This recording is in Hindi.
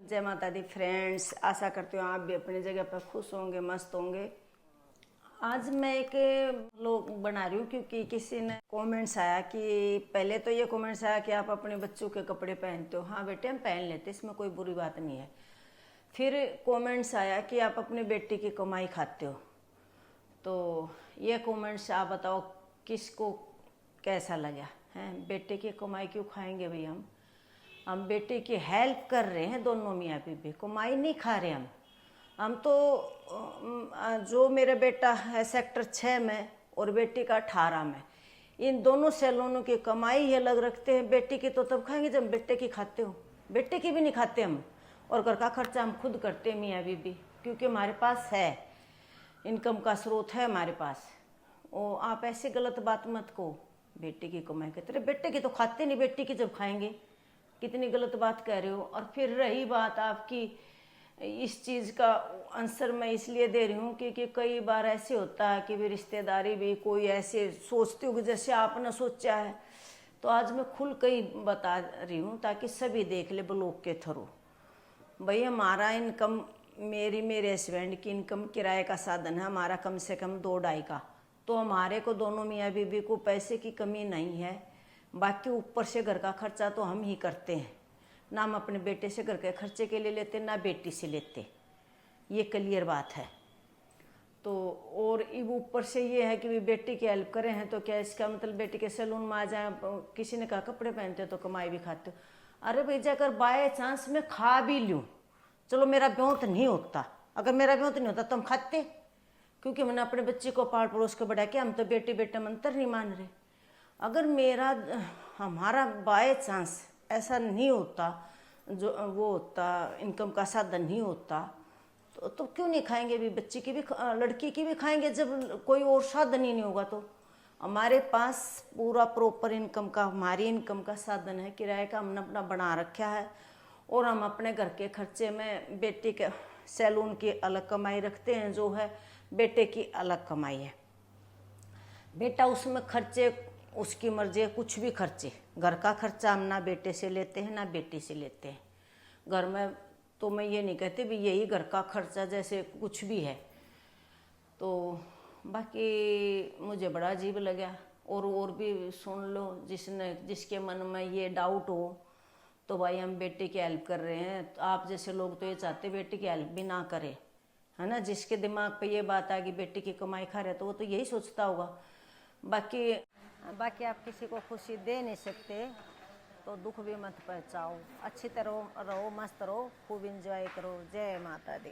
जय माता दी फ्रेंड्स, आशा करती हूँ आप भी अपनी जगह पर खुश होंगे, मस्त होंगे। आज मैं एक व्लॉग बना रही हूँ क्योंकि किसी ने कमेंट्स आया कि पहले तो ये कमेंट्स आया कि आप अपने बच्चों के कपड़े पहनते हो। हाँ बेटे, हम पहन लेते, इसमें कोई बुरी बात नहीं है। फिर कमेंट्स आया कि आप अपनी बेटी की कमाई खाते हो। तो ये कमेंट्स आप बताओ किसको कैसा लगा है? बेटे की कमाई क्यों खाएंगे भाई? हम बेटे की हेल्प कर रहे हैं, दोनों मियाँ बीवी, कमाई नहीं खा रहे हम तो जो मेरा बेटा है सेक्टर 6 में और बेटी का 18 में, इन दोनों सैलूनों की कमाई ही अलग रखते हैं। बेटी की तो तब खाएंगे जब बेटे की खाते हो, बेटे की भी नहीं खाते हम। और घर का खर्चा हम खुद करते हैं मियाँ बीवी, क्योंकि हमारे पास है, इनकम का स्रोत है हमारे पास। ओ आप ऐसे गलत बात मत को, बेटे की कमाई कहते रहे, बेटे की तो खाते नहीं, बेटी की जब खाएंगे। कितनी गलत बात कह रहे हो। और फिर रही बात आपकी, इस चीज़ का आंसर मैं इसलिए दे रही हूँ क्योंकि कई बार ऐसे होता है कि भी रिश्तेदारी भी कोई ऐसे सोचती हो जैसे आपने सोचा है। तो आज मैं खुल कई बता रही हूँ ताकि सभी देख ले ब्लॉग के थ्रू। भाई हमारा इनकम, मेरे हस्बैंड की इनकम किराए का साधन है हमारा, कम से कम 2-2.5 का। तो हमारे को दोनों मियाँ बीवी को पैसे की कमी नहीं है। बाकी ऊपर से घर का खर्चा तो हम ही करते हैं, ना हम अपने बेटे से घर के खर्चे के लिए लेते, ना बेटी से लेते, ये क्लियर बात है। तो और ऊपर से ये है कि भी बेटी की हेल्प करें हैं तो क्या इसका मतलब बेटी के सैलून में आ जाए? किसी ने कहा कपड़े पहनते हो तो कमाई भी खाते हो। अरे भाई, अगर बाय चांस में खा भी लूँ, चलो मेरा ब्योंत नहीं होता, अगर मेरा ब्योंत नहीं होता तो हम खाते, क्योंकि मैंने अपने बच्चे को पाल पड़ोस के बढ़ा के, हम तो बेटे बेटे मंत्र नहीं मान रहे। अगर हमारा बाय चांस ऐसा नहीं होता, जो वो होता, इनकम का साधन नहीं होता, तो क्यों नहीं खाएंगे? भी बच्ची की भी, लड़की की भी खाएंगे जब कोई और साधन ही नहीं होगा। तो हमारे पास पूरा प्रॉपर इनकम का, हमारी इनकम का साधन है, किराए का हमने अपना बना रखा है। और हम अपने घर के खर्चे में बेटे के सैलून की अलग कमाई रखते हैं, जो है बेटे की अलग कमाई है। बेटा उसमें खर्चे उसकी मर्जी है, कुछ भी खर्चे, घर का खर्चा हम ना बेटे से लेते हैं ना बेटी से लेते हैं। घर में तो मैं ये नहीं कहती भी यही घर का खर्चा जैसे कुछ भी है। तो बाकी मुझे बड़ा अजीब लगा। और भी सुन लो, जिसके मन में ये डाउट हो, तो भाई हम बेटे की हेल्प कर रहे हैं। तो आप जैसे लोग तो ये चाहते बेटे की हेल्प भी ना करें, है ना? जिसके दिमाग पे ये बात आ गई बेटे की कमाई खा रहे, तो वो तो यही सोचता होगा। बाकी आप किसी को खुशी दे नहीं सकते, तो दुख भी मत पहुंचाओ। अच्छी तरह रहो, मस्त रहो, खूब एंजॉय करो। जय माता दी।